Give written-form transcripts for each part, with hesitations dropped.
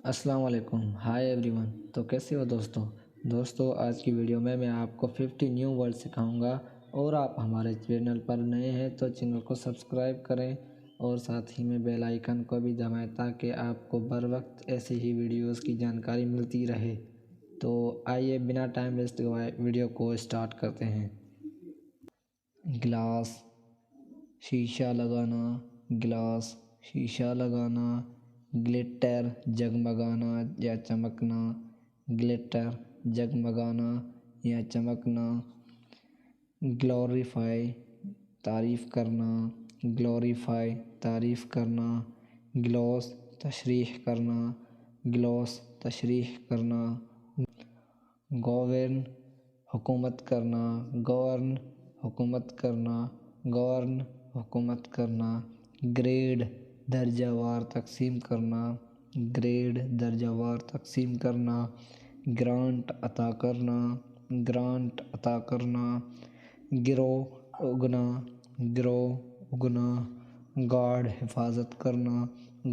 السلام علیکم، ہائے every one. تو کیسے ہو دوستو آج کی ویڈیو میں آپ کو 50 نیو ورڈ سکھاؤں گا، اور آپ ہمارے چینل پر نئے ہیں تو چینل کو سبسکرائب کریں اور ساتھ ہی میں بیل آئیکن کو بھی دبائیں تاکہ آپ کو بر وقت ایسی ہی ویڈیوز کی جانکاری ملتی رہے۔ تو آئیے بنا ٹائم ویسٹ ہوئے ویڈیو کو اسٹارٹ کرتے ہیں۔ گلاس، شیشہ لگانا، گلاس شیشہ لگانا۔ گلٹر، جگمگانا یا چمکنا، گلٹر جگمگانا یا چمکنا۔ گلوریفائی، تعریف کرنا، گلوریفائی تعریف کرنا۔ گلوس، تشریح کرنا، گلوس تشریح کرنا۔ گورن، حکومت کرنا، گورن حکومت کرنا، گورن حکومت کرنا۔ گریڈ، درجہ وار تقسیم کرنا، گریڈ درجہ وار تقسیم کرنا۔ گرانٹ، عطا کرنا، گرانٹ عطا کرنا۔ گرو، اگنا، گرو اگنا۔ گارڈ، حفاظت کرنا،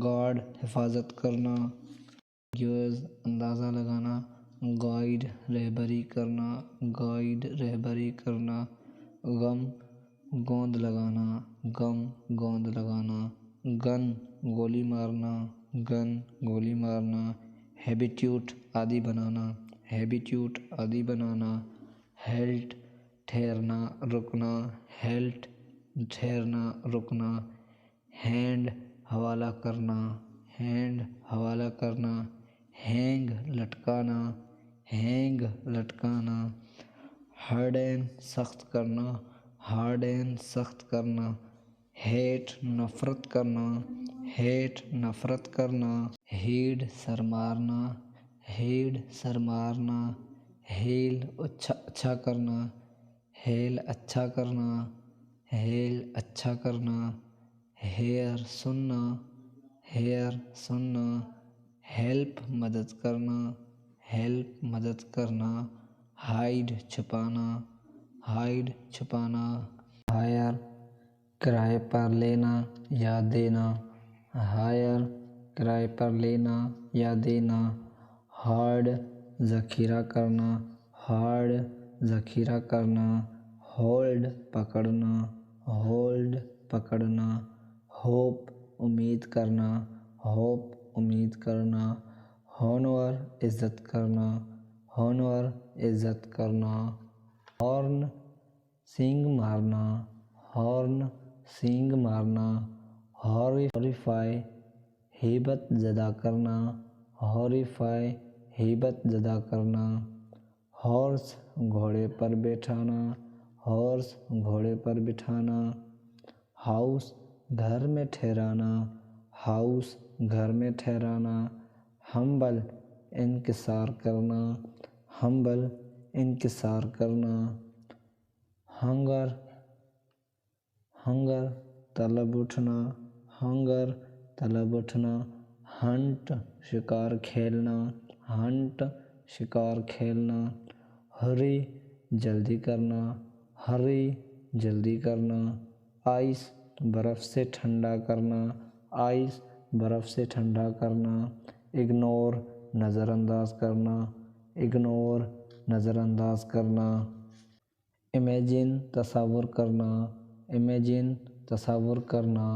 گارڈ حفاظت کرنا۔ گیوز، اندازہ لگانا، گائیڈ رہبری کرنا، گائیڈ رہبری کرنا۔ غم، گوند لگانا، غم گوند لگانا۔ گن، گولی مارنا، گن گولی مارنا۔ ہیبیٹیوٹ، عادی بنانا، ہیبیٹیوٹ عادی بنانا۔ ہیلٹ، ٹھہرنا رکنا، ہیلٹ ٹھہرنا رکنا۔ ہینڈ، حوالہ کرنا، ہینڈ حوالہ کرنا۔ ہینگ، لٹکانا، ہینگ لٹکانا۔ ہارڈن، سخت کرنا، ہارڈن سخت کرنا۔ ہیٹ، نفرت کرنا، ہیٹ نفرت کرنا۔ ہیڈ، سر مارنا، ہیڈ سر مارنا۔ ہیل، اچھا کرنا، ہیل اچھا کرنا، ہیل اچھا کرنا۔ ہیئر، سننا، ہیئر سننا۔ ہیلپ، مدد کرنا، ہیلپ مدد کرنا۔ ہائیڈ، چھپانا، ہائیڈ چھپانا۔ ہائر، کرائے پر لینا یا دینا، ہائر کرائے پر لینا یا دینا۔ ہارڈ، ذخیرہ کرنا، ہارڈ ذخیرہ کرنا۔ ہولڈ، پکڑنا، ہولڈ پکڑنا۔ ہوپ، امید کرنا، ہوپ امید کرنا۔ ہونور، عزت کرنا، ہونور عزت کرنا۔ ہارن، سینگ مارنا، ہارن سینگ مارنا۔ ہاریفائی، ہیبت زدہ کرنا، ہاریفائی ہیبت زدہ کرنا۔ ہارس، گھوڑے پر بیٹھانا، ہارس گھوڑے پر بٹھانا۔ ہاؤس، گھر میں ٹھہرانا، ہاؤس گھر میں ٹھہرانا۔ ہمبل، انکسار کرنا، ہمبل انکسار کرنا۔ ہنگر، ہنگر طلب اٹھنا، ہنگر طلب اٹھنا۔ ہنٹ، شکار کھیلنا، ہنٹ شکار کھیلنا۔ ہری، جلدی کرنا، ہری جلدی کرنا۔ آئس، برف سے ٹھنڈا کرنا، آئس برف سے ٹھنڈا کرنا۔ اگنور، نظر انداز کرنا، اگنور نظر انداز کرنا۔ امیجن، تصور کرنا، امیجن تصور کرنا۔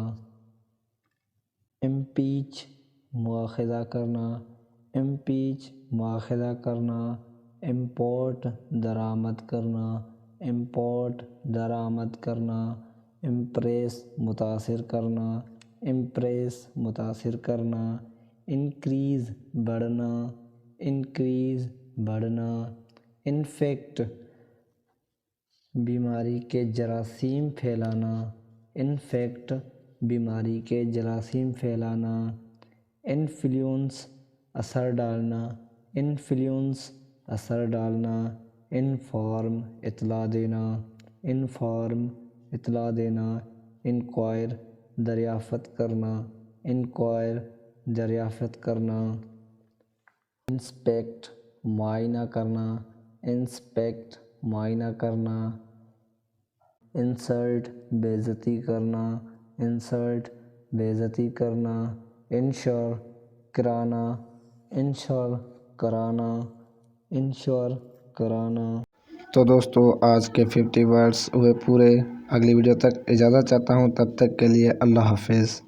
امپیچ، مواخذہ کرنا، امپیچ مواخذہ کرنا۔ امپورٹ، درآمد کرنا، امپورٹ درآمد کرنا۔ امپریس، متاثر کرنا، امپریس متاثر کرنا۔ انکریز، بڑھنا، انکریز بڑھنا۔ انفیکٹ، بیماری کے جراثیم پھیلانا، انفیکٹ بیماری کے جراثیم پھیلانا۔ انفلوئنس، اثر ڈالنا، انفلوئنس اثر ڈالنا۔ انفارم، اطلاع دینا، انفارم اطلاع دینا۔ انکوائر، دریافت کرنا، انکوائر دریافت کرنا۔ انسپیکٹ، معائنہ کرنا، انسپیکٹ معائنہ کرنا۔ انسلٹ، بے عزتی کرنا، انسلٹ بے عزتی کرنا۔ انشور، کرانا، انشور کرانا، انشور کرانا۔ تو دوستو آج کے 50 ورڈس ہوئے پورے۔ اگلی ویڈیو تک اجازت چاہتا ہوں، تب تک کے لیے اللہ حافظ۔